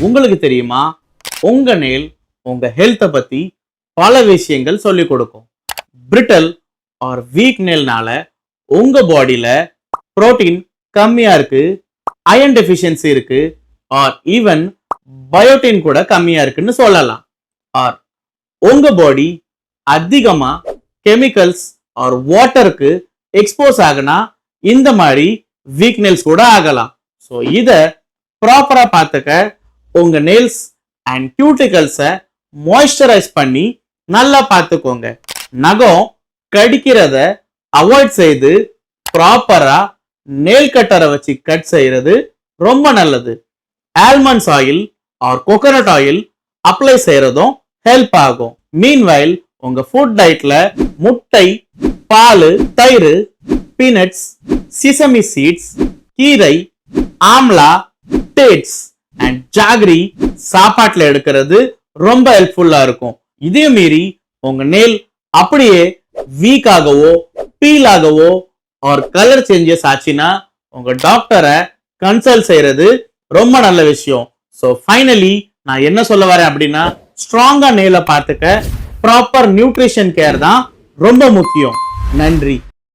உங்களுக்கு தெரியுமா, உங்க நெயில் உங்க ஹெல்த்தை பத்தி பல விஷயங்கள் சொல்லிக் கொடுக்கும். பிரிட்டல் ஆர் வீக் நெயில்னால உங்க பாடியில புரோட்டீன் கம்மியா இருக்கு, அயன் டெஃபிஷியன்சி இருக்கு, ஆர் ஈவன் பயோட்டின் கூட கம்மியா இருக்குன்னு சொல்லலாம். ஆர் உங்க பாடி அதிகமா கெமிக்கல்ஸ் ஆர் வாட்டருக்கு எக்ஸ்போஸ் ஆகுனா இந்த மாதிரி வீக் நெயில்ஸ் கூட ஆகலாம். ஸோ இதை ப்ராப்பரா பார்த்துக்க உங்க நெயில்ஸ் அண்ட் கியூட்டிகல்ஸை மாய்ஸ்சரைஸ் பண்ணி நல்லா பார்த்துக்கோங்க. நகம் கடிக்கிறத அவாய்ட் செய்து ப்ராப்பரா நெயில் கட்டரை வச்சு கட் செய்யறது ரொம்ப நல்லது. Almonds oil or coconut oil apply செய்யறதும் ஹெல்ப் ஆகும். மீன்வைல் உங்க ஃபுட் டயட்ல முட்டை, பால், தயிர், பீனட்ஸ், சிசமி சீட்ஸ், கீரை, ஆம்லா, டேட்ஸ் அண்ட் ஜாகரி சாப்பாட்டுல எடுக்கிறது ரொம்ப ஹெல்ப்ஃபுல்லா இருக்கும். இதே மீறி உங்க நெயில் அப்படியே வீக் ஆகவோ, பீல் ஆகவோ ஆர் கலர் சேஞ்சஸ் ஆச்சுன்னா உங்க டாக்டரை கன்சல்ட் செய்யறது ரொம்ப நல்ல விஷயம். ஸோ ஃபைனலி நான் என்ன சொல்ல வரேன் அப்படின்னா, ஸ்ட்ராங்கா நெயிலை பார்த்துக்க ப்ராப்பர் நியூட்ரிஷன் கேர் தான் ரொம்ப முக்கியம். நன்றி.